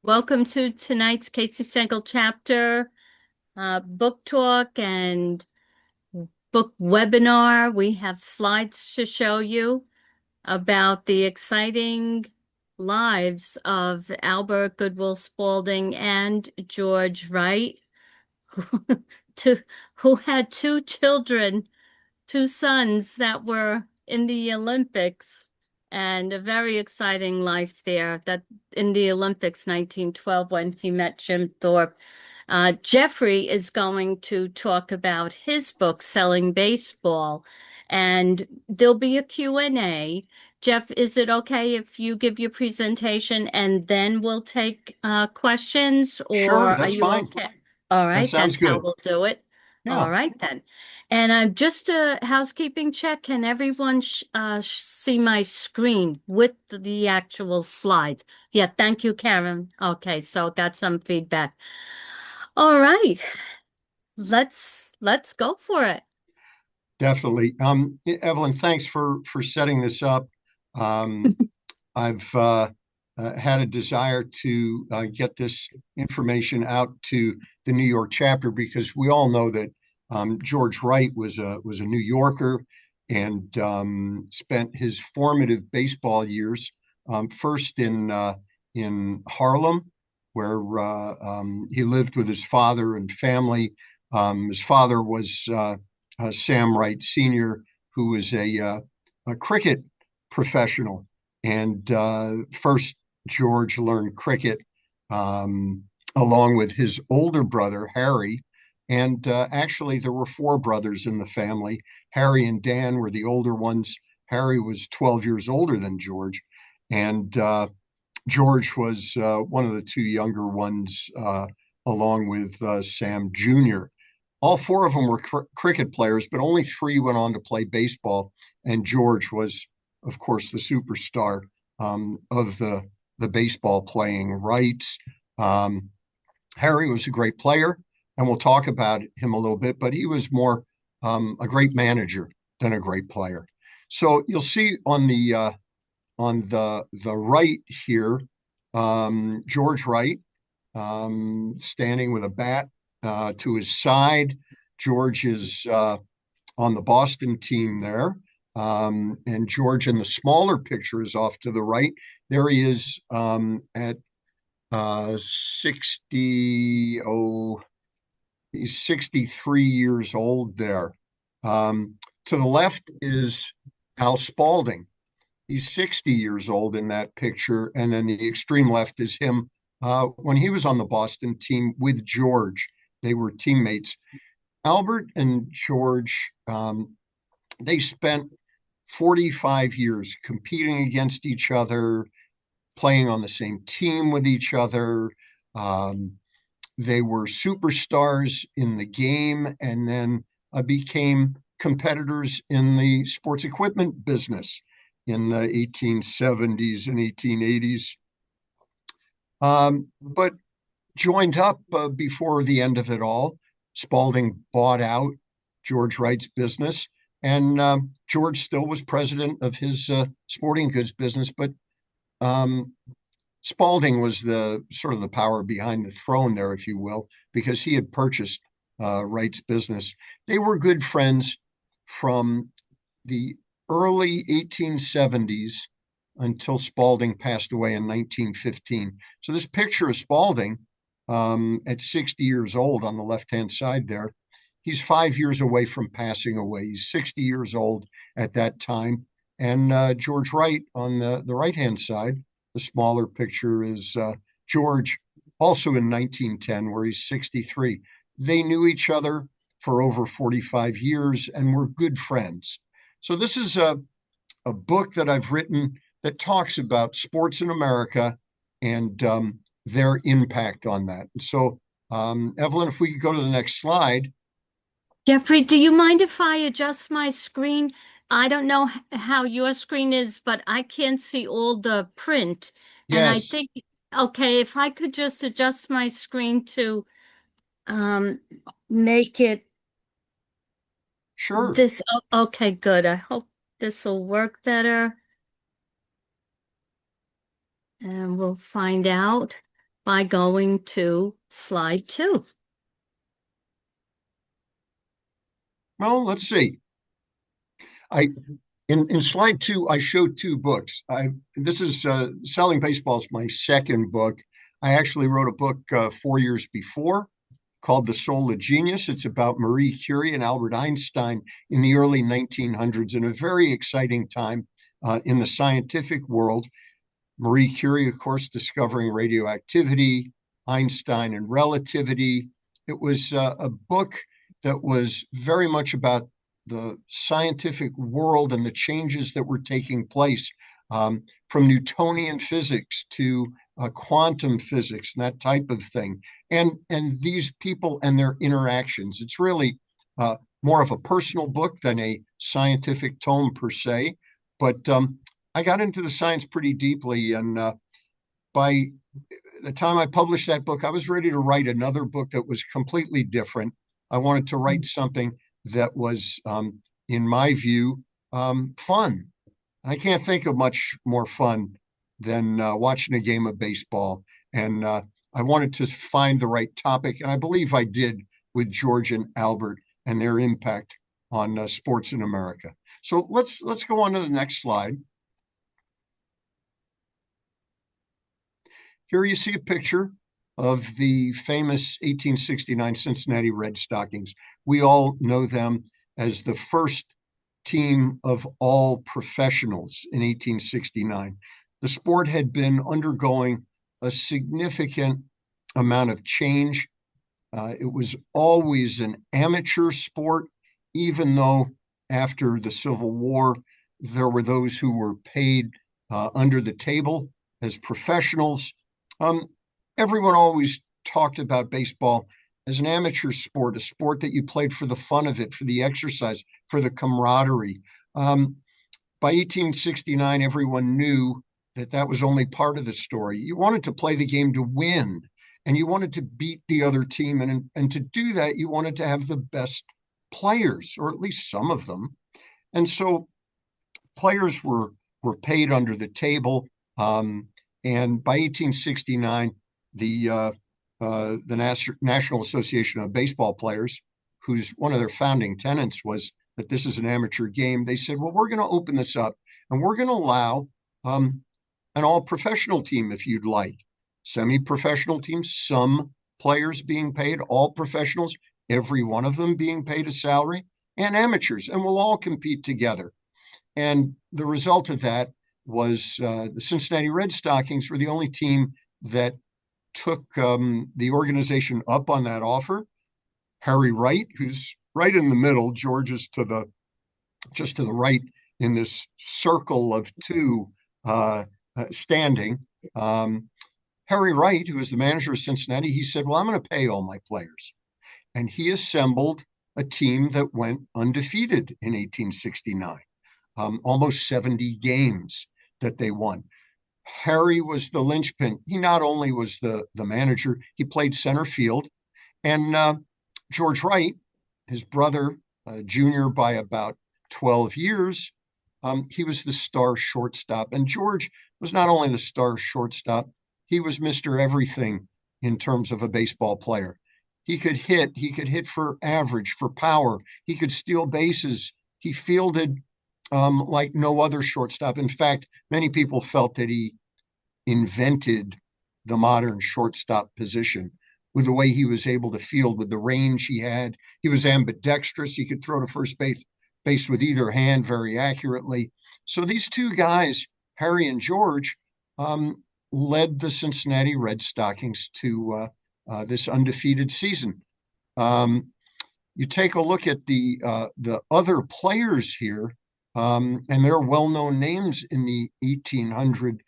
Welcome to tonight's Casey Stengel chapter book talk and book webinar. We have slides to show you about the exciting lives of Albert Goodwill Spalding and George Wright, who, to, who had two children, two sons that were in the Olympics, and a very exciting life there. That in the Olympics 1912 when he met Jim Thorpe. Jeffrey is going to talk about his book, Selling Baseball, and there'll be a Q&A. Jeff, is it okay if you give your presentation and then we'll take questions, or Sure, are that's you fine. okay? All That right, sounds that's how good. we'll do it. Yeah, All right then. And just a housekeeping check. Can everyone see my screen with the actual slides? Yeah, thank you, Karen. Okay, so got some feedback. All right, let's go for it. definitely. Evelyn, thanks for setting this up. Um, I've had a desire to get this information out to the New York chapter because we all know that George Wright was a New Yorker and spent his formative baseball years first in Harlem, where he lived with his father and family. His father was Sam Wright Sr., who was a cricket professional. And first, George learned cricket um, along with his older brother, Harry. And actually, there were four brothers in the family. Harry and Dan were the older ones. Harry was 12 years older than George. And George was one of the two younger ones, along with Sam Jr. All four of them were cricket players, but only three went on to play baseball. And George was, of course, the superstar of the baseball playing rights. Um, Harry was a great player, and we'll talk about him a little bit, but he was more a great manager than a great player. So you'll see on the right here, George Wright standing with a bat to his side. George is on the Boston team there. And George in the smaller picture is off to the right. There he is at 60. Oh, he's 63 years old there. To the left is Al Spalding. He's 60 years old in that picture. And then the extreme left is him when he was on the Boston team with George. They were teammates. Albert and George, they spent 45 years competing against each other, playing on the same team with each other. Um, they were superstars in the game and then became competitors in the sports equipment business in the 1870s and 1880s. But joined up before the end of it all. Spalding bought out George Wright's business, and George still was president of his sporting goods business, but um, Spalding was the sort of the power behind the throne there, if you will, because he had purchased Wright's business. They were good friends from the early 1870s until Spalding passed away in 1915. So this picture of Spalding at 60 years old on the left-hand side there, he's 5 years away from passing away. He's 60 years old at that time. And George Wright on the right-hand side, the smaller picture is George, also in 1910, where he's 63. They knew each other for over 45 years and were good friends. So this is a book that I've written that talks about sports in America and their impact on that. So, Evelyn, if we could go to the next slide. Jeffrey, do you mind if I adjust my screen? I don't know how your screen is, but I can't see all the print. And I Yes, think, okay, if I could just adjust my screen to um, make it sure. this. Okay, good. I hope this will work better, and we'll find out. by going to slide 2. Well, let's see. I in slide 2, I showed 2 books. This is Selling Baseball is my second book. I actually wrote a book 4 years before called The Soul of Genius. It's about Marie Curie and Albert Einstein in the early 1900s, in a very exciting time in the scientific world. Marie Curie, of course, discovering radioactivity, Einstein and relativity. It was a book that was very much about the scientific world and the changes that were taking place, from Newtonian physics to quantum physics and that type of thing, and these people and their interactions. It's really more of a personal book than a scientific tome per se, but I got into the science pretty deeply, and by the time I published that book, I was ready to write another book that was completely different. I wanted to write something that was, in my view, fun. I can't think of much more fun than watching a game of baseball. And I wanted to find the right topic, and I believe I did with George and Albert and their impact on sports in America. So let's go on to the next slide. Here you see a picture of the famous 1869 Cincinnati Red Stockings. We all know them as the first team of all professionals in 1869. The sport had been undergoing a significant amount of change. It was always an amateur sport, even though after the Civil War, there were those who were paid under the table as professionals. Everyone always talked about baseball as an amateur sport, a sport that you played for the fun of it, for the exercise, for the camaraderie. By 1869, everyone knew that that was only part of the story. You wanted to play the game to win, and you wanted to beat the other team. And to do that, you wanted to have the best players, or at least some of them. And so players were paid under the table. And by 1869, the National Association of Baseball Players, whose one of their founding tenets was that this is an amateur game, they said, well, we're going to open this up, and we're going to allow an all-professional team, if you'd like, semi-professional teams, some players being paid, all professionals, every one of them being paid a salary, and amateurs, and we'll all compete together. And the result of that was the Cincinnati Red Stockings were the only team that took the organization up on that offer. Harry Wright, who's right in the middle, George is just to the right in this circle of 2 standing. Harry Wright, who was the manager of Cincinnati, he said, well, I'm going to pay all my players. And he assembled a team that went undefeated in 1869, almost 70 games that they won. Harry was the linchpin. He not only was the manager, he played center field. And George Wright, his brother, junior by about 12 years, he was the star shortstop. And George was not only the star shortstop, he was Mr. Everything in terms of a baseball player. He could hit for average, for power. He could steal bases. He fielded like no other shortstop. In fact, many people felt that he invented the modern shortstop position with the way he was able to field, with the range he had. He was ambidextrous. He could throw to first base with either hand very accurately. So these 2 guys, Harry and George, led the Cincinnati Red Stockings to this undefeated season. You take a look at the other players here, and they're well-known names in the 1860s,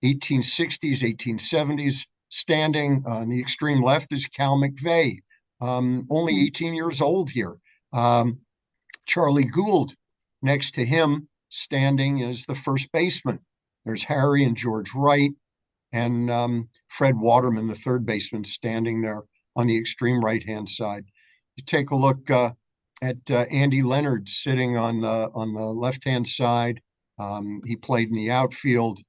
1870s. Standing on the extreme left is Cal McVeigh, only 18 years old here. Charlie Gould, next to him, standing as the first baseman. There's Harry and George Wright, and Fred Waterman, the third baseman, standing there on the extreme right-hand side. You take a look at Andy Leonard sitting on the left-hand side. He played in the outfield.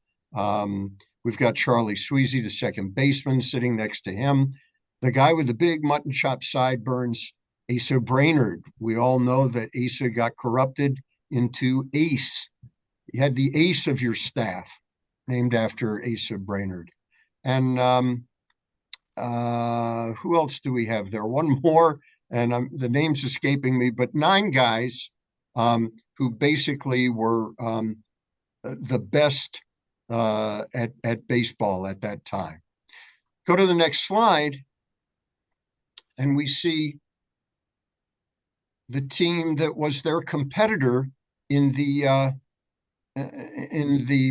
We've got Charlie Sweezy, the second baseman, sitting next to him. The guy with the big mutton chop sideburns, Asa Brainerd. We all know that Asa got corrupted into Ace. You had the ace of your staff, named after Asa Brainerd. And who else do we have there? One more, and the name's escaping me, but 9 guys who basically were the best at baseball at that time. Go to the next slide, and we see the team that was their competitor in the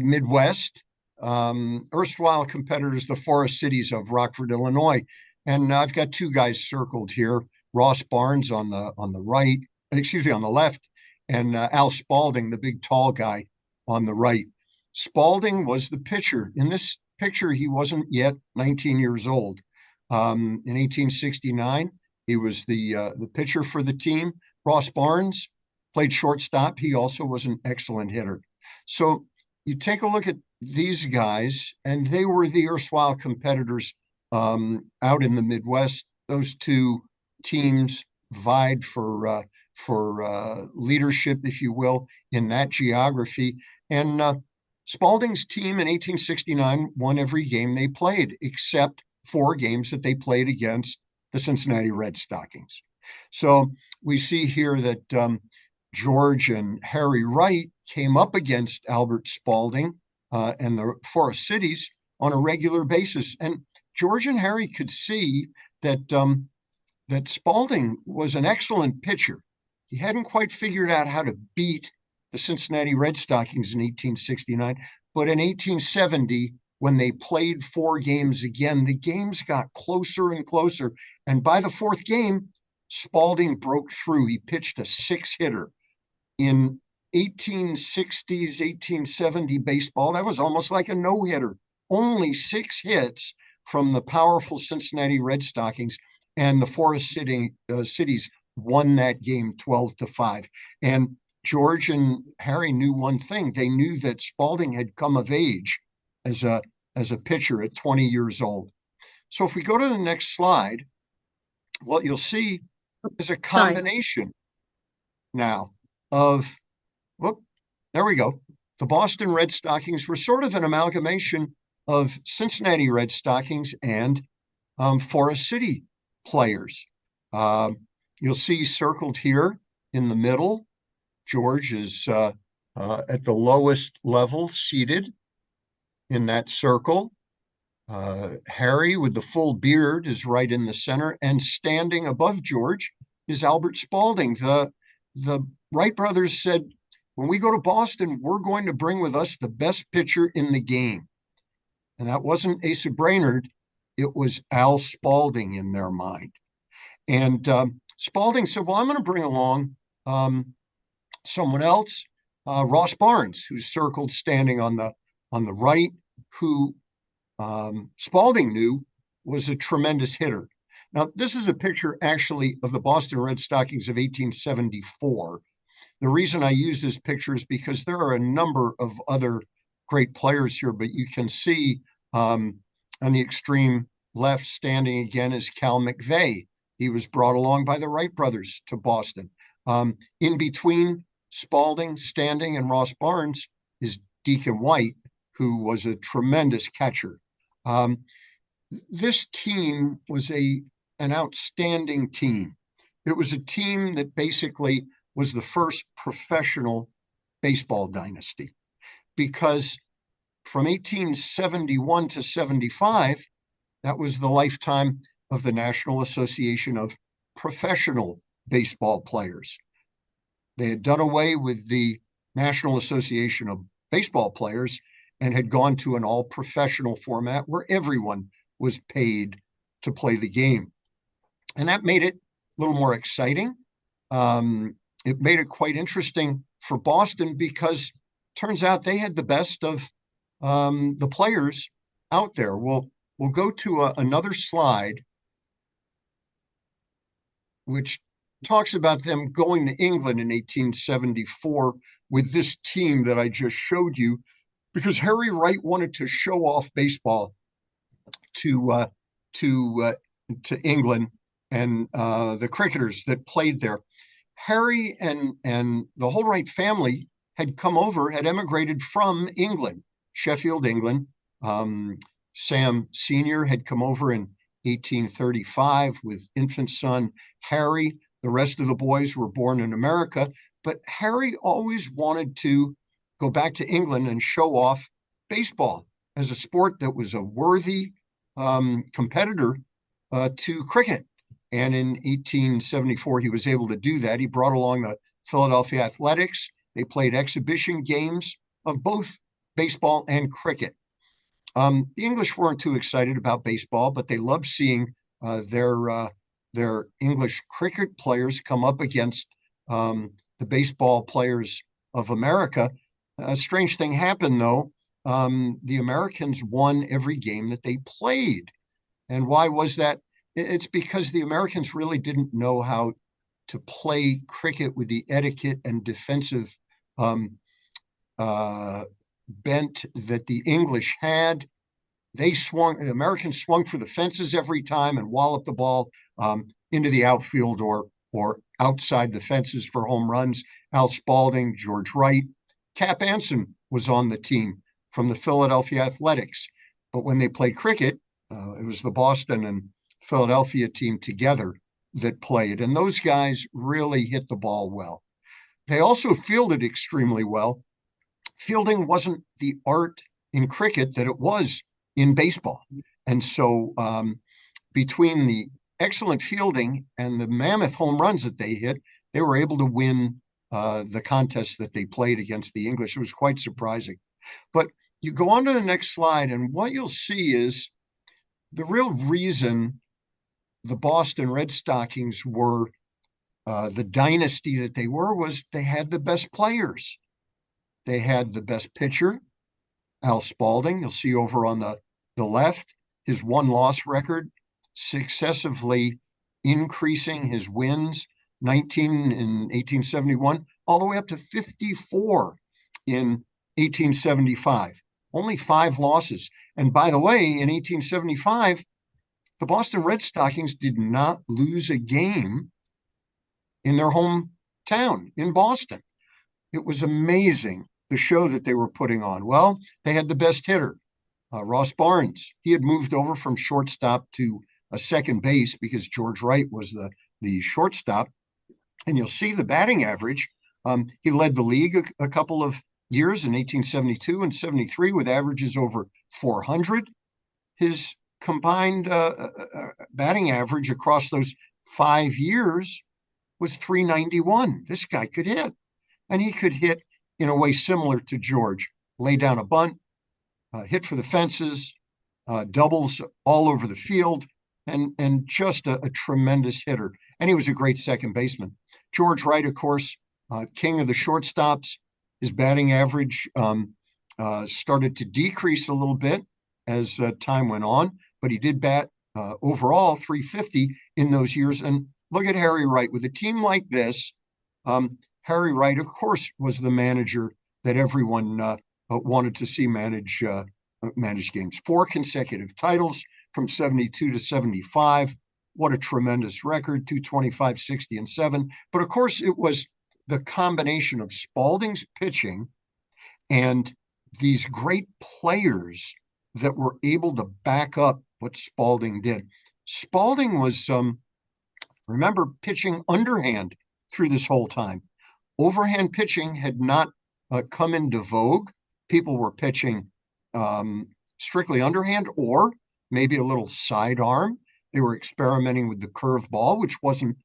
Midwest, erstwhile competitors, the Forest Cities of Rockford, Illinois. And I've got 2 guys circled here: Ross Barnes on the right, on the left, and Al Spalding, the big tall guy, on the right. Spalding was the pitcher. In this picture, he wasn't yet 19 years old. In 1869, he was the pitcher for the team. Ross Barnes played shortstop. He also was an excellent hitter. So you take a look at these guys, and they were the erstwhile competitors out in the Midwest. Those 2 teams vied for leadership, if you will, in that geography. And Spalding's team in 1869 won every game they played, except 4 games that they played against the Cincinnati Red Stockings. So we see here that George and Harry Wright came up against Albert Spalding and the Forest Cities on a regular basis. And George and Harry could see that that Spalding was an excellent pitcher. He hadn't quite figured out how to beat the Cincinnati Red Stockings in 1869, but in 1870, when they played 4 games again, the games got closer and closer. And by the 4th game, Spalding broke through. He pitched a 6-hitter. In 1860s, 1870 baseball, that was almost like a no-hitter. Only 6 hits from the powerful Cincinnati Red Stockings, and the Forest Cities won that game 12-5. And George and Harry knew one thing. They knew that Spalding had come of age as a pitcher at 20 years old. So if we go to the next slide, what you'll see is a combination now of, there we go. The Boston Red Stockings were sort of an amalgamation of Cincinnati Red Stockings and Forest City players. You'll see circled here in the middle, George is at the lowest level, seated in that circle. Harry, with the full beard, is right in the center, and standing above George is Albert Spalding. The Wright brothers said, when we go to Boston, we're going to bring with us the best pitcher in the game. And that wasn't Asa Brainerd, it was Al Spalding in their mind. And Spalding said, well, I'm going to bring along someone else, Ross Barnes, who's circled standing on the right, who Spalding knew was a tremendous hitter. Now, this is a picture actually of the Boston Red Stockings of 1874. The reason I use this picture is because there are a number of other great players here, but you can see on the extreme left standing again is Cal McVeigh. He was brought along by the Wright brothers to Boston. In between Spalding, Standing, and Ross Barnes is Deacon White, who was a tremendous catcher. This team was an outstanding team. It was a team that basically was the first professional baseball dynasty, because from 1871 to 75, that was the lifetime of the National Association of Professional Baseball Players. They had done away with the National Association of Baseball Players and had gone to an all-professional format where everyone was paid to play the game. And that made it a little more exciting. It made it quite interesting for Boston because it turns out they had the best of the players out there. We'll go to another slide, which talks about them going to England in 1874 with this team that I just showed you. because Harry Wright wanted to show off baseball to uh, to uh, to England and the cricketers that played there. Harry and the whole Wright family had come over, had emigrated from England, Sheffield, England. Um, Sam Sr. had come over in 1835 with infant son Harry. The rest of the boys were born in America, but Harry always wanted to go back to England and show off baseball as a sport that was a worthy competitor to cricket. And in 1874, he was able to do that. He brought along the Philadelphia Athletics. They played exhibition games of both baseball and cricket. The English weren't too excited about baseball, but they loved seeing their English cricket players come up against the baseball players of America. A strange thing happened, though. The Americans won every game that they played. And why was that? It's because the Americans really didn't know how to play cricket with the etiquette and defensive um, uh, bent that the English had. The Americans swung for the fences every time and walloped the ball into the outfield or outside the fences for home runs. Al Spalding, George Wright, Cap Anson was on the team from the Philadelphia Athletics. But when they played cricket, it was the Boston and Philadelphia team together that played. And those guys really hit the ball well. They also fielded extremely well. Fielding wasn't the art in cricket that it was in baseball. And so between the excellent fielding and the mammoth home runs that they hit, they were able to win the contests that they played against the English. It was quite surprising. But you go on to the next slide, and what you'll see is the real reason the Boston Red Stockings were the dynasty that they were was they had the best players. They had the best pitcher, Al Spalding. You'll see over on the left, his one-loss record, successively increasing his wins, 19 in 1871, all the way up to 54 in 1875. Only 5 losses. And by the way, in 1875, the Boston Red Stockings did not lose a game in their hometown in Boston. It was amazing, the show that they were putting on. Well, they had the best hitter, Ross Barnes. He had moved over from shortstop to a second base because George Wright was the shortstop. And you'll see the batting average. He led the league a couple of years in 1872 and 73 with averages over 400. His combined batting average across those 5 years was 391. This guy could hit, and he could hit in a way similar to George. Lay down a bunt, hit for the fences, doubles all over the field, and just a tremendous hitter. And he was a great second baseman. George Wright, of course, king of the shortstops. His batting average started to decrease a little bit as time went on, but he did bat overall 350 in those years. And look at Harry Wright. With a team like this, Harry Wright, of course, was the manager that everyone wanted to see manage games. 4 consecutive titles from 72 to 75. What a tremendous record, 225, 60, and 7. But of course, it was the combination of Spalding's pitching and these great players that were able to back up what Spalding did. Spalding was, remember, pitching underhand through this whole time. Overhand pitching had not come into vogue. People were pitching strictly underhand or maybe a little sidearm. They were experimenting with the curve ball, which wasn't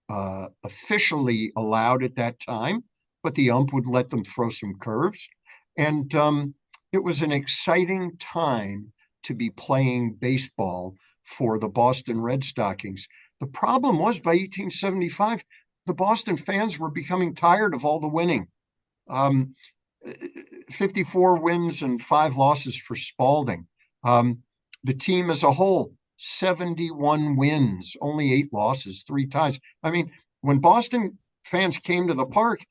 officially allowed at that time, but the ump would let them throw some curves. And it was an exciting time to be playing baseball for the Boston Red Stockings. The problem was by 1875, the Boston fans were becoming tired of all the winning. 54 wins and 5 losses for Spalding. The team as a whole, 71 wins, only 8 losses, 3 ties. I mean, when Boston fans came to the park,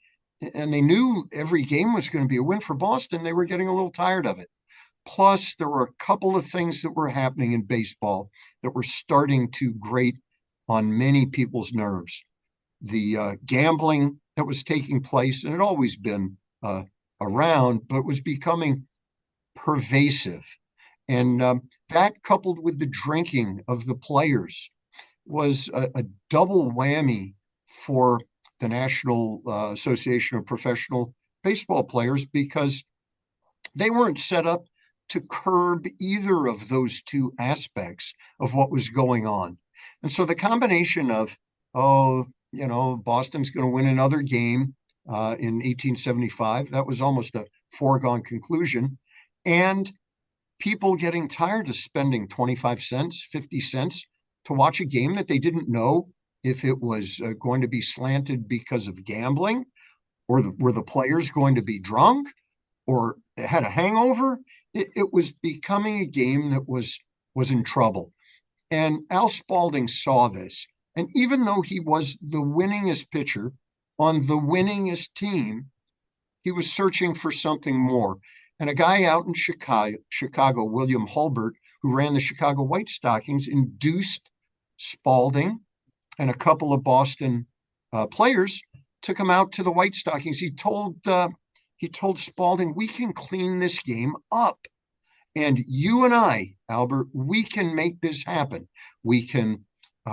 and they knew every game was going to be a win for Boston. They were getting a little tired of it. Plus, there were a couple of things that were happening in baseball that were starting to grate on many people's nerves. The gambling that was taking place, and it had always been around, but was becoming pervasive. And that, coupled with the drinking of the players, was a double whammy for the National Association of Professional Baseball Players, because they weren't set up to curb either of those two aspects of what was going on. And so the combination of, oh, Boston's going to win another game in 1875, that was almost a foregone conclusion. And people getting tired of spending 25 cents, 50 cents to watch a game that they didn't know if it was going to be slanted because of gambling, or were the players going to be drunk, or had a hangover. It was becoming a game that was in trouble. And Al Spalding saw this. And even though he was the winningest pitcher on the winningest team, he was searching for something more. And a guy out in Chicago, William Hulbert, who ran the Chicago White Stockings, induced Spalding and a couple of Boston players to come out to the White Stockings. He told Spalding, "We can clean this game up. And you and I, Albert, we can make this happen. We can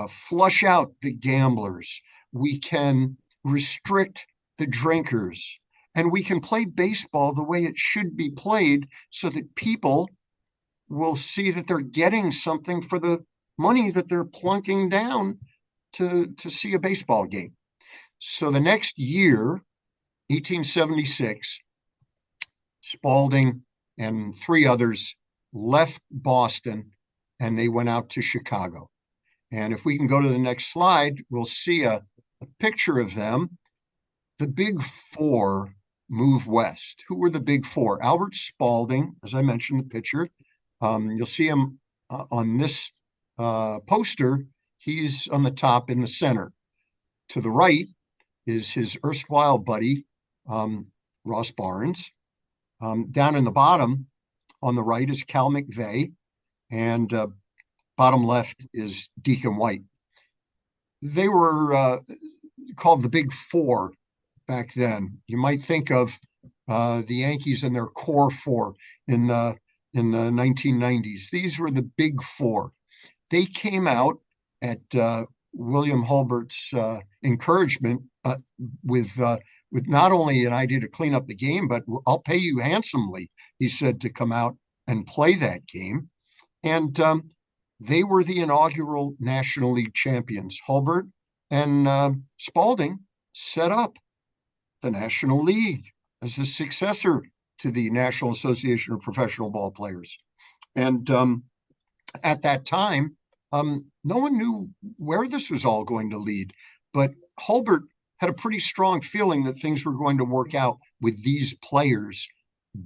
flush out the gamblers. We can restrict the drinkers. And we can play baseball the way it should be played, so that people will see that they're getting something for the money that they're plunking down to see a baseball game." So the next year, 1876, Spalding and three others left Boston, and they went out to Chicago. And if we can go to the next slide, we'll see a picture of them. The big four move west. Who were the big four? Albert Spalding, as I mentioned, the pitcher. You'll see him on this poster. He's on the top in the center. To the right is his erstwhile buddy, Ross Barnes. Down in the bottom on the right is Cal McVeigh, and bottom left is Deacon White. They were called the Big Four back then. You might think of the Yankees and their core four in the 1990s. These were the Big Four. They came out at William Hulbert's encouragement with not only an idea to clean up the game, but I'll pay you handsomely, he said, to come out and play that game. And they were the inaugural National League champions. Hulbert and Spalding set up the National League as the successor to the National Association of Professional Ball Players. And at that time, no one knew where this was all going to lead, but Hulbert had a pretty strong feeling that things were going to work out with these players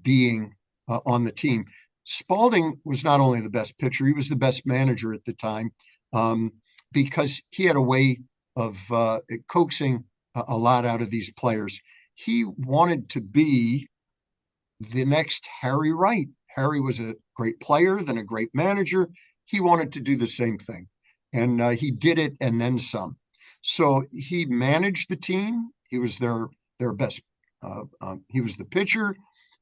being on the team. Spalding was not only the best pitcher, he was the best manager at the time, because he had a way of coaxing a lot out of these players. He wanted to be the next Harry Wright. Harry was a great player, then a great manager. He wanted to do the same thing, and he did it and then some. So he managed the team. He was their best. He was the pitcher.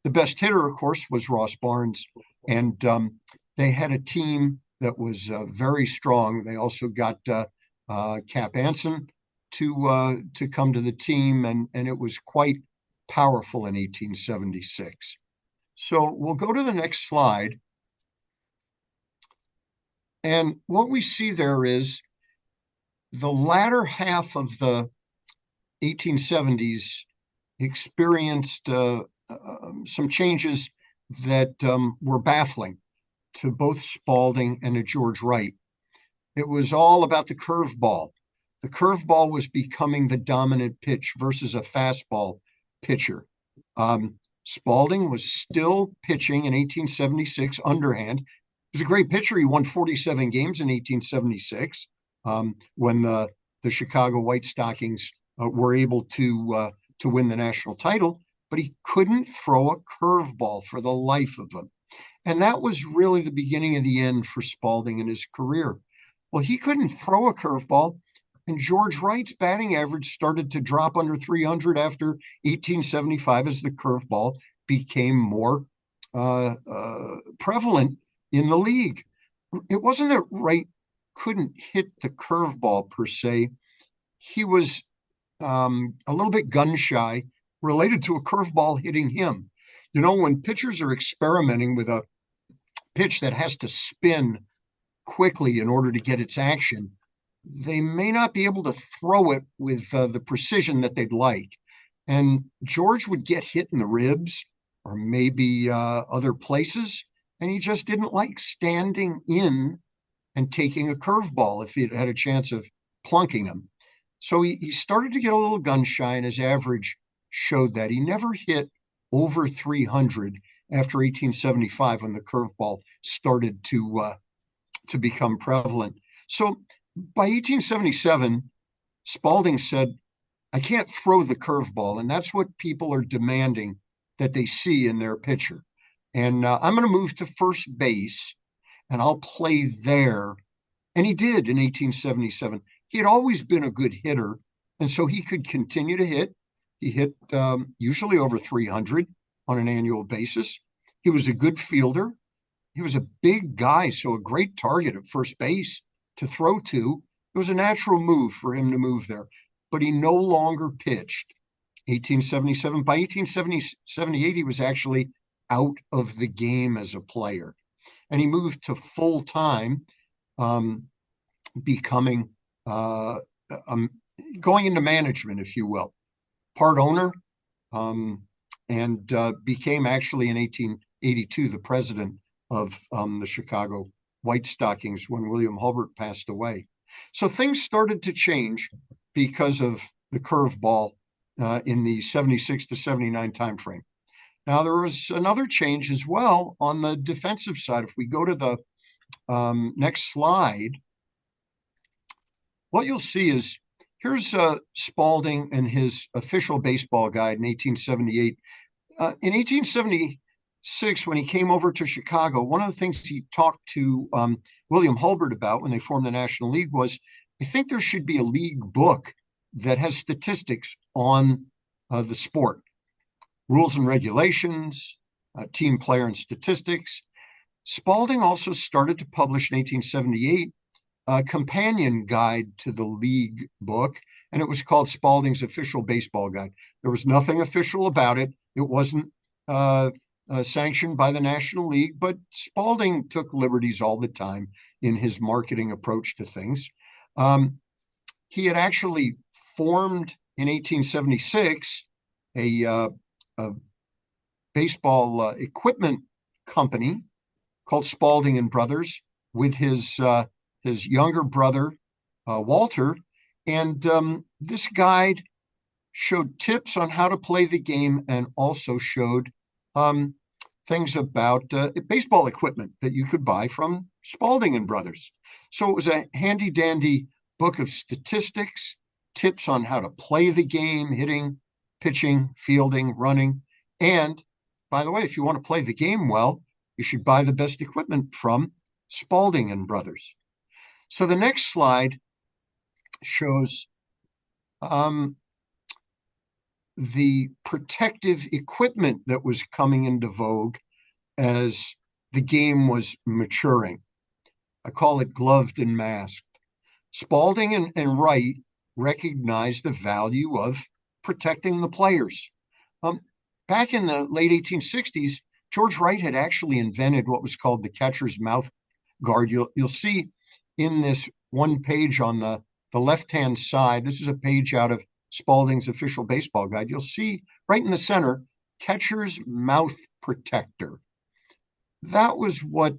The best hitter, of course, was Ross Barnes, and they had a team that was very strong. They also got Cap Anson to come to the team, and it was quite powerful in 1876. So we'll go to the next slide. And what we see there is the latter half of the 1870s experienced some changes that were baffling to both Spalding and to George Wright. It was all about the curveball. The curveball was becoming the dominant pitch versus a fastball pitcher. Spalding was still pitching in 1876 underhand. He was a great pitcher. He won 47 games in 1876 when the Chicago White Stockings were able to to win the national title, but he couldn't throw a curveball for the life of him. And that was really the beginning of the end for Spalding in his career. Well, he couldn't throw a curveball, and George Wright's batting average started to drop under 300 after 1875 as the curveball became more prevalent in the league. It wasn't that Wright couldn't hit the curveball per se. He was a little bit gun shy related to a curveball hitting him. You know, when pitchers are experimenting with a pitch that has to spin quickly in order to get its action, they may not be able to throw it with the precision that they'd like. And George would get hit in the ribs or maybe other places, and he just didn't like standing in and taking a curveball if he had a chance of plunking him. So he started to get a little gun shy, and his average showed that. He never hit over 300 after 1875 when the curveball started to become prevalent. So by 1877, Spalding said, I can't throw the curveball, and that's what people are demanding that they see in their pitcher. And I'm going to move to first base, and I'll play there. And he did in 1877. He had always been a good hitter, and so he could continue to hit. He hit usually over 300 on an annual basis. He was a good fielder. He was a big guy, so a great target at first base to throw to. It was a natural move for him to move there, but he no longer pitched. 1877. By 1878, he was actually out of the game as a player, and he moved to full time, becoming going into management, if you will, part owner, and became actually in 1882 the president of the Chicago White Stockings when William Hulbert passed away. So things started to change because of the curveball in the 76 to 79 timeframe. Now, there was another change as well on the defensive side. If we go to the next slide, what you'll see is here's Spalding and his official baseball guide in 1878. In 1876, when he came over to Chicago, one of the things he talked to William Hulbert about when they formed the National League was, I think there should be a league book that has statistics on the sport, rules and regulations, team player and statistics. Spalding also started to publish in 1878 a companion guide to the league book, and it was called Spalding's Official Baseball Guide. There was nothing official about it. It wasn't sanctioned by the National League, but Spalding took liberties all the time in his marketing approach to things. He had actually formed in 1876 a baseball equipment company called Spalding and Brothers with his younger brother, Walter. And this guide showed tips on how to play the game and also showed things about baseball equipment that you could buy from Spalding and Brothers. So it was a handy dandy book of statistics, tips on how to play the game, hitting, pitching, fielding, running. And by the way, if you want to play the game well, you should buy the best equipment from Spalding and Brothers. So the next slide shows the protective equipment that was coming into vogue as the game was maturing. I call it gloved and masked. Spalding and Wright recognized the value of protecting the players. Back in the late 1860s, George Wright had actually invented what was called the catcher's mouth guard. You'll see in this one page on the left-hand side, this is a page out of Spalding's Official Baseball Guide. You'll see right in the center, catcher's mouth protector. That was what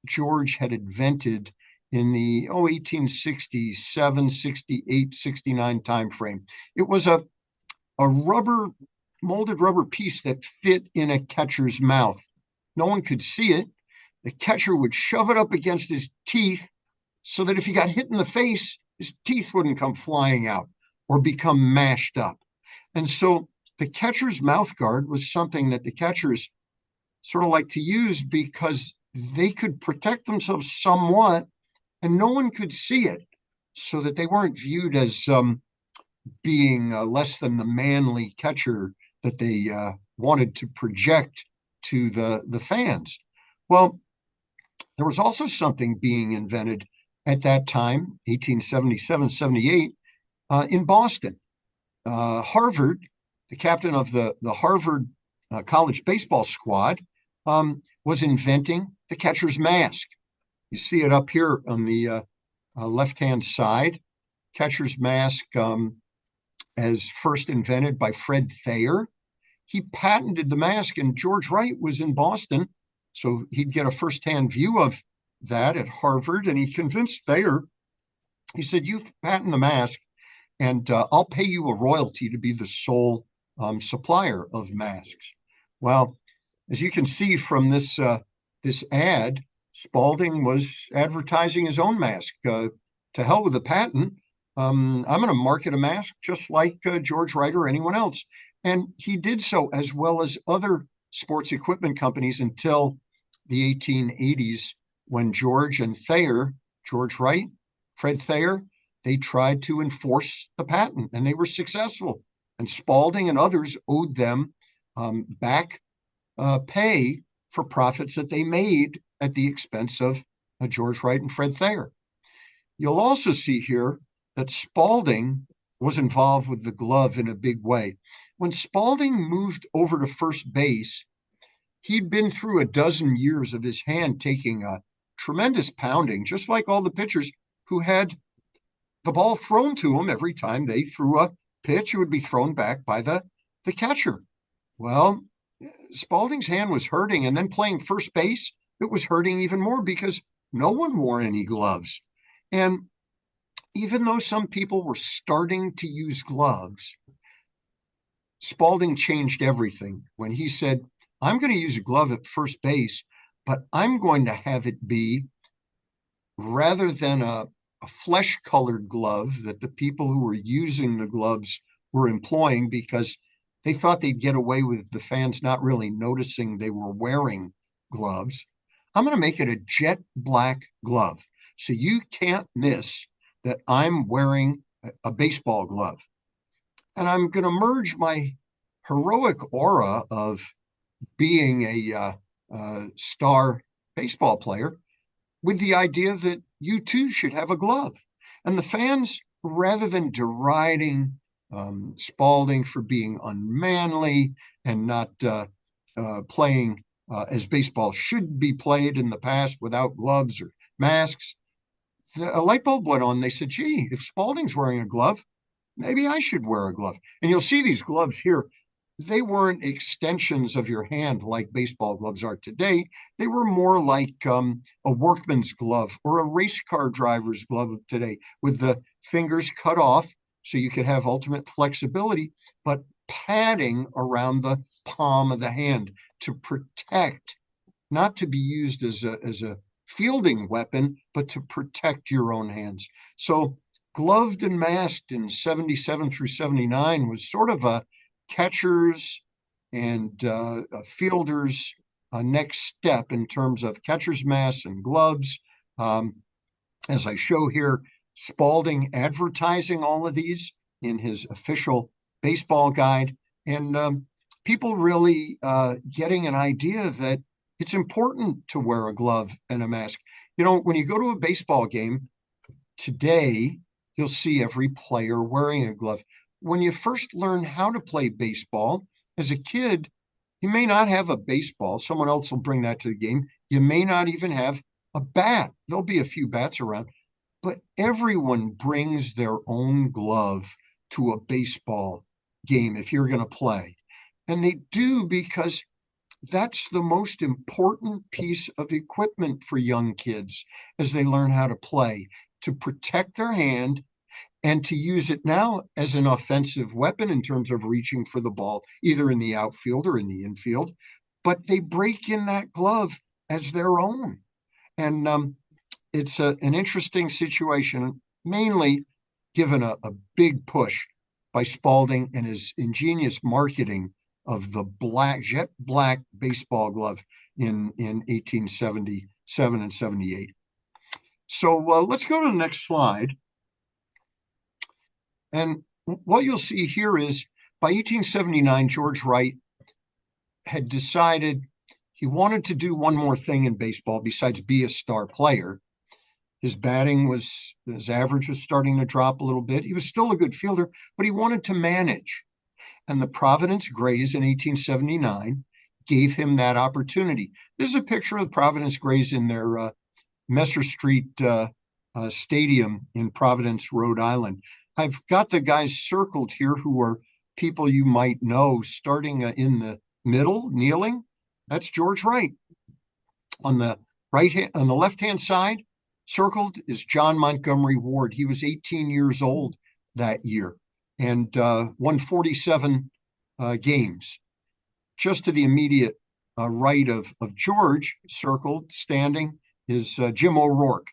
George had invented in the 1867, 68, 69 timeframe. It was a molded rubber piece that fit in a catcher's mouth. No one could see it. The catcher would shove it up against his teeth so that if he got hit in the face, his teeth wouldn't come flying out or become mashed up. And so the catcher's mouth guard was something that the catchers sort of like to use because they could protect themselves somewhat and no one could see it, so that they weren't viewed as being less than the manly catcher that they wanted to project to the fans. Well, there was also something being invented at that time, 1877, 78, in Boston. Harvard, the captain of the Harvard college baseball squad, was inventing the catcher's mask. You see it up here on the left-hand side. Catcher's mask, as first invented by Fred Thayer. He patented the mask, and George Wright was in Boston, so he'd get a first-hand view of that at Harvard, and he convinced Thayer. He said, "You patent the mask, and I'll pay you a royalty to be the sole supplier of masks." Well, as you can see from this ad, Spalding was advertising his own mask. To hell with the patent. I'm going to market a mask just like George Wright or anyone else. And he did so, as well as other sports equipment companies, until the 1880s, when George Wright, Fred Thayer, they tried to enforce the patent, and they were successful. And Spalding and others owed them back pay for profits that they made at the expense of George Wright and Fred Thayer. You'll also see here that Spalding was involved with the glove in a big way. When Spalding moved over to first base, he'd been through a dozen years of his hand taking a tremendous pounding, just like all the pitchers who had the ball thrown to them every time they threw a pitch. It would be thrown back by the catcher. Well, Spalding's hand was hurting, and then playing first base, it was hurting even more because no one wore any gloves. And even though some people were starting to use gloves, Spalding changed everything when he said, "I'm going to use a glove at first base, but I'm going to have it be, rather than a flesh-colored glove that the people who were using the gloves were employing because they thought they'd get away with the fans not really noticing they were wearing gloves. I'm going to make it a jet black glove, so you can't miss that I'm wearing a baseball glove. And I'm going to merge my heroic aura of being a star baseball player with the idea that you too should have a glove." And the fans, rather than deriding Spalding for being unmanly and not playing as baseball should be played in the past without gloves or masks, a light bulb went on. They said, "Gee, if Spalding's wearing a glove, maybe I should wear a glove." And you'll see these gloves here. They weren't extensions of your hand like baseball gloves are today. They were more like a workman's glove or a race car driver's glove of today, with the fingers cut off so you could have ultimate flexibility, but padding around the palm of the hand to protect, not to be used as a fielding weapon, but to protect your own hands. So gloved and masked in 77 through 79 was sort of a catchers and fielders next step in terms of catcher's masks and gloves. As I show here, Spalding advertising all of these in his official baseball guide, and people really getting an idea that it's important to wear a glove and a mask. You know, when you go to a baseball game today, you'll see every player wearing a glove. When you first learn how to play baseball as a kid, you may not have a baseball. Someone else will bring that to the game. You may not even have a bat. There'll be a few bats around, but everyone brings their own glove to a baseball game if you're going to play. And they do because that's the most important piece of equipment for young kids as they learn how to play, to protect their hand and to use it now as an offensive weapon in terms of reaching for the ball, either in the outfield or in the infield. But they break in that glove as their own. And it's an interesting situation, mainly given a big push by Spalding and his ingenious marketing of the jet black baseball glove in 1877 and 78. So let's go to the next slide. And what you'll see here is by 1879, George Wright had decided he wanted to do one more thing in baseball besides be a star player. His average was starting to drop a little bit. He was still a good fielder, but he wanted to manage. And the Providence Grays in 1879 gave him that opportunity. This is a picture of the Providence Grays in their Messer Street Stadium in Providence, Rhode Island. I've got the guys circled here who are people you might know, starting in the middle, kneeling. That's George Wright. On the left-hand side, circled, is John Montgomery Ward. He was 18 years old that year and won 47 games. Just to the immediate right of George, circled, standing, is Jim O'Rourke,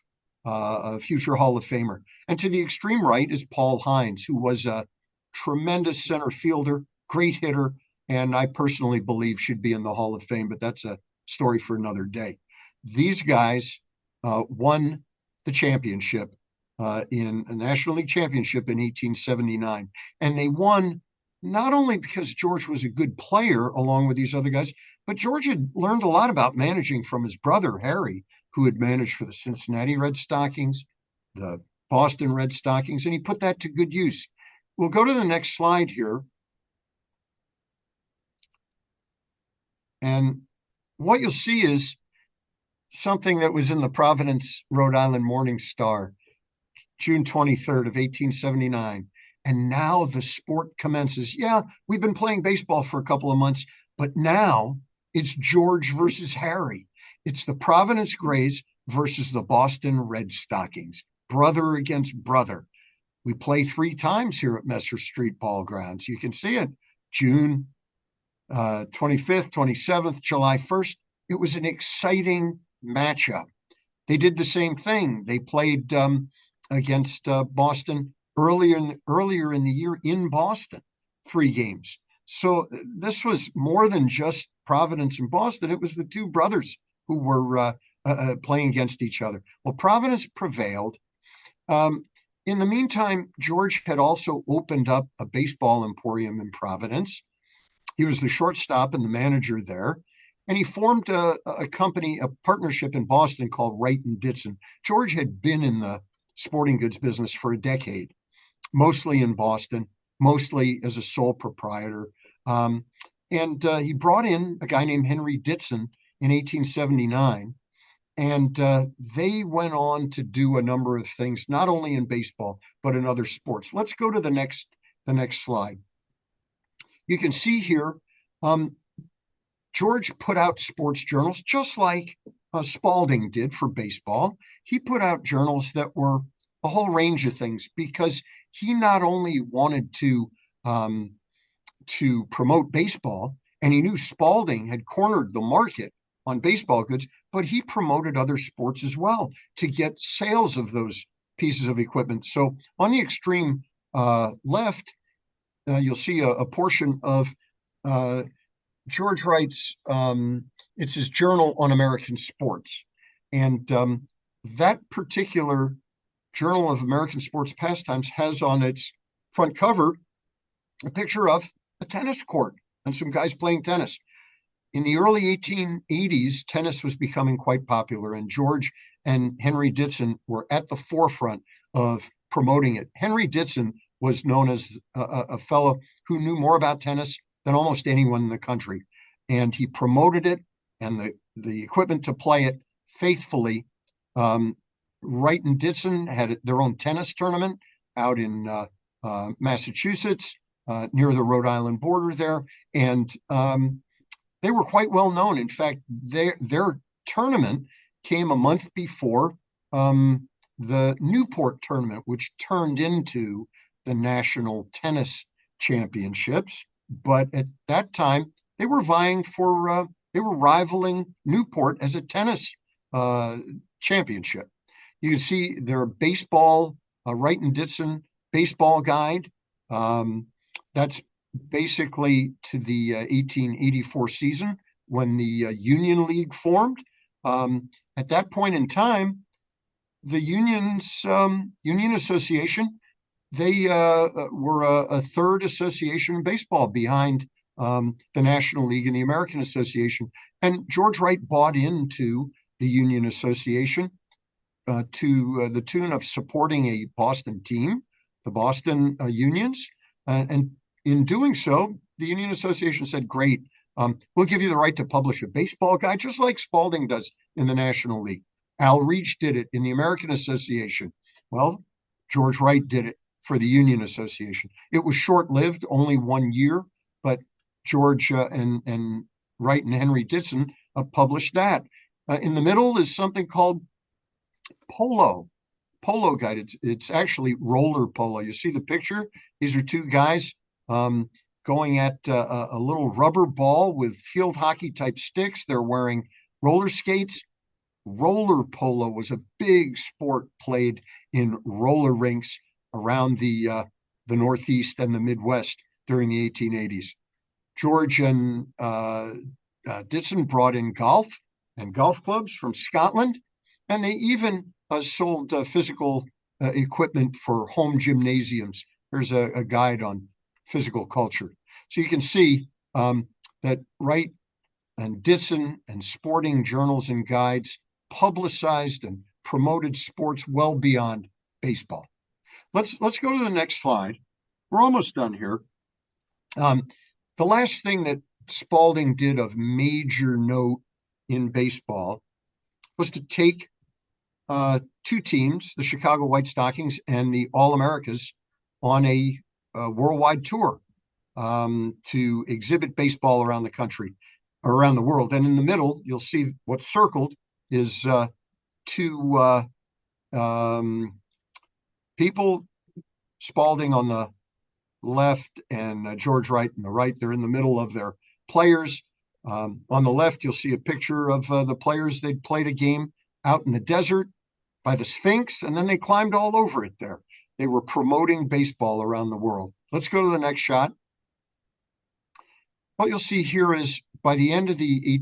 a future Hall of Famer. And to the extreme right is Paul Hines, who was a tremendous center fielder, great hitter, and I personally believe should be in the Hall of Fame, but that's a story for another day. These guys won the championship in a National League championship in 1879. And they won not only because George was a good player along with these other guys, but George had learned a lot about managing from his brother, Harry, who had managed for the Cincinnati Red Stockings, the Boston Red Stockings, and he put that to good use. We'll go to the next slide here. And what you'll see is something that was in the Providence, Rhode Island Morning Star, June 23rd of 1879. And now the sport commences. Yeah, we've been playing baseball for a couple of months, but now it's George versus Harry. It's the Providence Grays versus the Boston Red Stockings, brother against brother. We play 3 times here at Messer Street Ball Grounds. You can see it, June 25th, 27th, July 1st. It was an exciting matchup. They did the same thing. They played against Boston earlier in the year in Boston, 3 games. So this was more than just Providence and Boston. It was the 2 brothers who were playing against each other. Well, Providence prevailed. In the meantime, George had also opened up a baseball emporium in Providence. He was the shortstop and the manager there. And he formed a company, a partnership in Boston called Wright and Ditson. George had been in the sporting goods business for a decade, mostly in Boston, mostly as a sole proprietor. And he brought in a guy named Henry Ditson in 1879. And they went on to do a number of things, not only in baseball, but in other sports. Let's go to the next slide. You can see here, George put out sports journals just like Spalding did for baseball. He put out journals that were a whole range of things because he not only wanted to promote baseball, and he knew Spalding had cornered the market on baseball goods, but he promoted other sports as well to get sales of those pieces of equipment. So on the extreme left, you'll see a portion of George Wright's, it's his journal on American sports. And that particular Journal of American Sports Pastimes has on its front cover a picture of a tennis court and some guys playing tennis. In the early 1880s, tennis was becoming quite popular, and George and Henry Ditson were at the forefront of promoting it. Henry Ditson was known as a fellow who knew more about tennis than almost anyone in the country. And he promoted it and the equipment to play it faithfully. Wright and Ditson had their own tennis tournament out in Massachusetts, near the Rhode Island border there. And they were quite well known. In fact, their tournament came a month before the Newport tournament, which turned into the National Tennis Championships. But at that time, they were rivaling Newport as a tennis championship. You can see their baseball, Wright and Ditson baseball guide. That's basically to the 1884 season when the Union League formed. At that point in time, the Union Association, they were a third association in baseball behind the National League and the American Association. And George Wright bought into the Union Association to the tune of supporting a Boston team, the Boston Unions. And in doing so, the Union Association said, great, we'll give you the right to publish a baseball guide, just like Spalding does in the National League. Al Reach did it in the American Association. Well, George Wright did it for the Union Association. It was short-lived, only 1 year, but George and Wright and Henry Ditson published that. In the middle is something called polo guide. It's actually roller polo. You see the picture? These are two guys going at a little rubber ball with field hockey type sticks. They're wearing roller skates. Roller polo was a big sport played in roller rinks around the Northeast and the Midwest during the 1880s. George and Ditson brought in golf and golf clubs from Scotland, and they even sold physical equipment for home gymnasiums. There's a guide on physical culture. So you can see that Wright and Ditson and sporting journals and guides publicized and promoted sports well beyond baseball. Let's go to the next slide. We're almost done here. The last thing that Spalding did of major note in baseball was to take two teams, the Chicago White Stockings and the All-Americas, on a worldwide tour to exhibit baseball around the country, around the world. And in the middle, you'll see what's circled is two people, Spalding on the left and George Wright on the right. They're in the middle of their players. On the left, you'll see a picture of the players. They'd played a game out in the desert by the Sphinx, and then they climbed all over it there. They were promoting baseball around the world. Let's go to the next shot. What you'll see here is by the end of the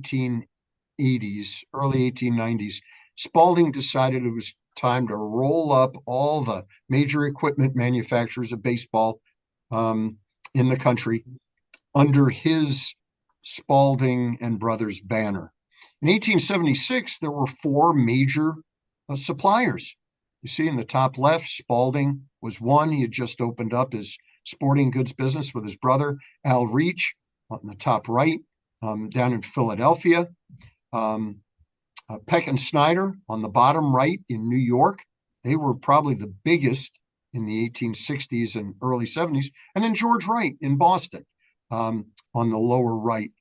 1880s, early 1890s, Spalding decided it was time to roll up all the major equipment manufacturers of baseball in the country under his Spalding and Brothers banner. In 1876, there were four major suppliers. You see in the top left, Spalding was one. He had just opened up his sporting goods business with his brother, Al Reach, on the top right, down in Philadelphia. Peck and Snyder on the bottom right in New York. They were probably the biggest in the 1860s and early 70s. And then George Wright in Boston on the lower right.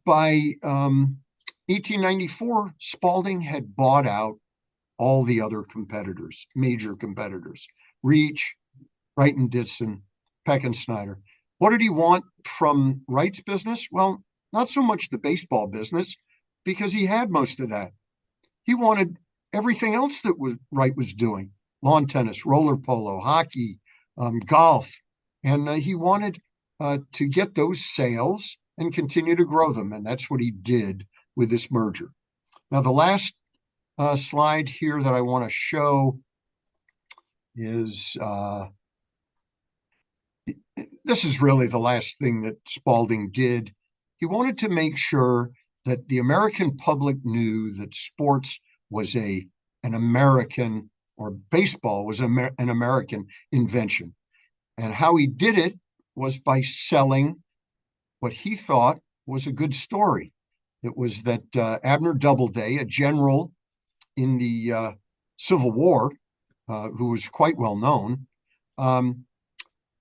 By 1894, Spalding had bought out all the other competitors, major competitors, Reach, Wright and Ditson, Peck and Snyder. What did he want from Wright's business? Well, not so much the baseball business, because he had most of that. He wanted everything else that Wright was doing: lawn tennis, roller polo, hockey, golf. And he wanted to get those sales and continue to grow them. And that's what he did with this merger. Now, the last slide here that I want to show is this is really the last thing that Spalding did. He wanted to make sure that the American public knew that sports was an American, or baseball was an American invention. And how he did it was by selling what he thought was a good story. It was that Abner Doubleday, a general in the Civil War, who was quite well known,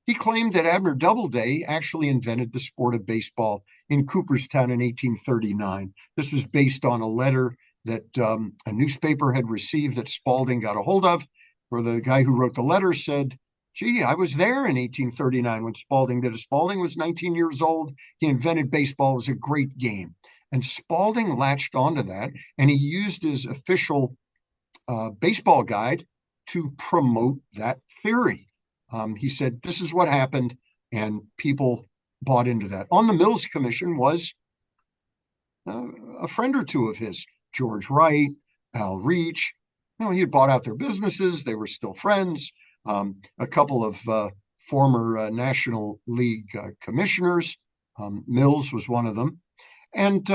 he claimed that Abner Doubleday actually invented the sport of baseball in Cooperstown in 1839. This was based on a letter that a newspaper had received that Spalding got a hold of, where the guy who wrote the letter said, gee, I was there in 1839 when Spalding did it. Spalding was 19 years old. He invented baseball. It was a great game. And Spalding latched onto that, and he used his official baseball guide to promote that theory. He said, this is what happened. and people bought into that. On the Mills Commission was uh, a friend or two of his, George Wright, Al Reach. He had bought out their businesses. They were still friends. A couple of former National League commissioners. Mills was one of them. And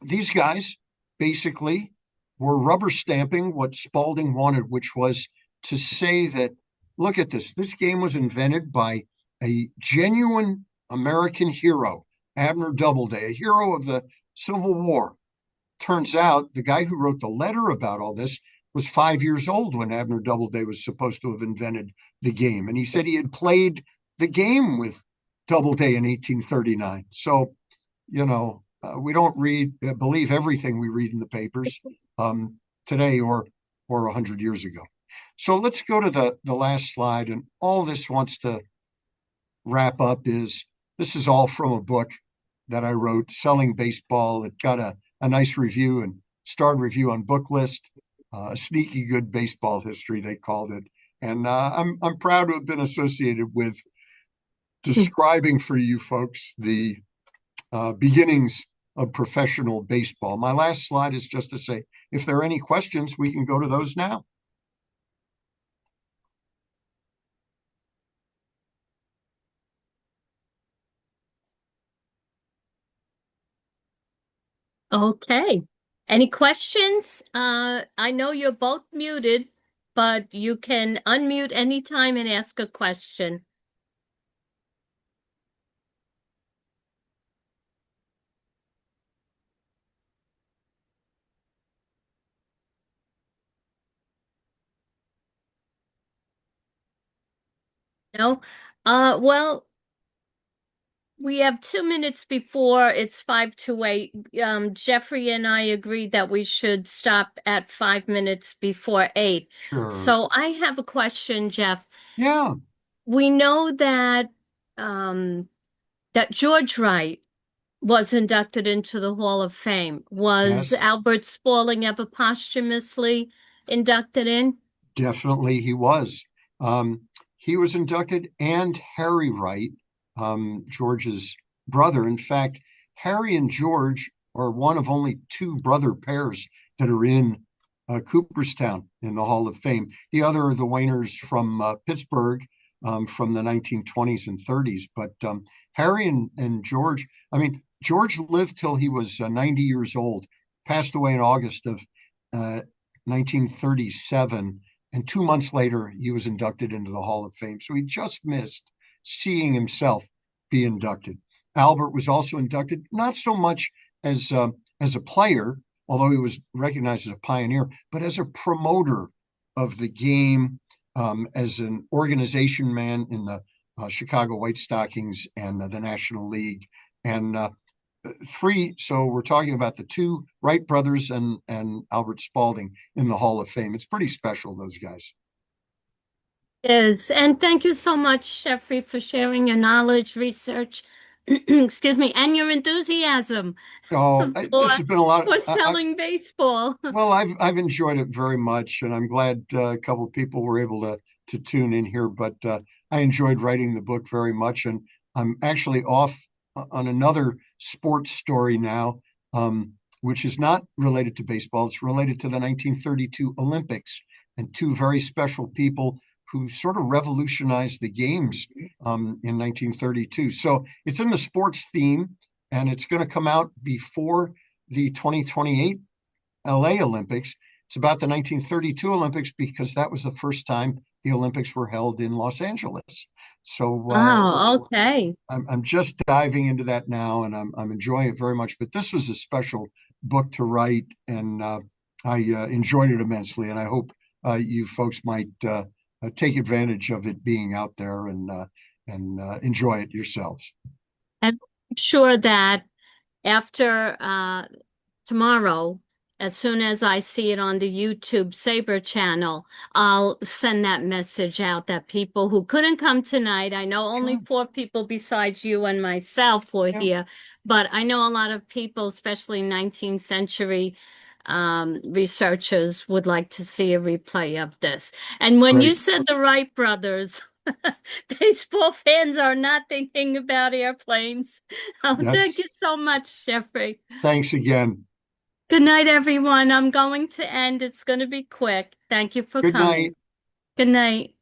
these guys basically were rubber stamping what Spalding wanted, which was to say that, look at this. This game was invented by a genuine American hero, Abner Doubleday, a hero of the Civil War. Turns out the guy who wrote the letter about all this was 5 years old when Abner Doubleday was supposed to have invented the game. And he said he had played the game with Doubleday in 1839. So, we don't believe everything we read in the papers today or 100 years ago. So let's go to the last slide. And all this wants to wrap up this is all from a book that I wrote, Selling Baseball. It got a nice review and starred review on Book List, sneaky good baseball history, they called it. And I'm proud to have been associated with describing for you folks the beginnings of professional baseball. My last slide is just to say, if there are any questions, we can go to those now. Okay. Any questions? I know you're both muted, but you can unmute anytime and ask a question. No? Well, we have 2 minutes before it's 5 to 8. Jeffrey and I agreed that we should stop at 5 minutes before 8. Sure. So I have a question, Jeff. Yeah. We know that George Wright was inducted into the Hall of Fame. Was Yes. Albert Spalding ever posthumously inducted in? Definitely he was. Um, he was inducted, and Harry Wright, George's brother. In fact, Harry and George are one of only two brother pairs that are in Cooperstown in the Hall of Fame. The other are the Wainers from Pittsburgh from the 1920s and 30s. But Harry and George, I mean, George lived till he was 90 years old, passed away in August of 1937. And 2 months later, he was inducted into the Hall of Fame. So he just missed seeing himself be inducted. Albert was also inducted, not so much as a player, although he was recognized as a pioneer, but as a promoter of the game, as an organization man in the Chicago White Stockings and the National League. And three. So we're talking about the two Wright brothers and Albert Spalding in the Hall of Fame. It's pretty special, those guys. Is. And thank you so much, Jeffrey, for sharing your knowledge, research, excuse me, and your enthusiasm Oh, for this has been a lot. for selling baseball. Well, I've enjoyed it very much, and I'm glad a couple of people were able to tune in here. But I enjoyed writing the book very much, and I'm actually off on another sports story now, which is not related to baseball. It's related to the 1932 Olympics and two very special people who sort of revolutionized the games in 1932. So it's in the sports theme, and it's going to come out before the 2028 LA Olympics. It's about the 1932 Olympics because that was the first time the Olympics were held in Los Angeles. So Oh, okay. I'm just diving into that now, and I'm enjoying it very much. But this was a special book to write, and I enjoyed it immensely. And I hope you folks might take advantage of it being out there and enjoy it yourselves. And I'm sure that after tomorrow, as soon as I see it on the YouTube SABR channel, I'll send that message out that people who couldn't come tonight, I know only Sure. 4 people besides you and myself were Yeah. here, but I know a lot of people, especially 19th century researchers, would like to see a replay of this. And when you Great. said the Wright brothers, Baseball fans are not thinking about airplanes. Oh, thank you Yes. so much, Jeffrey. Thanks again. Good night, everyone. I'm going to end. It's going to be quick. Thank you for Good coming. night. Good night.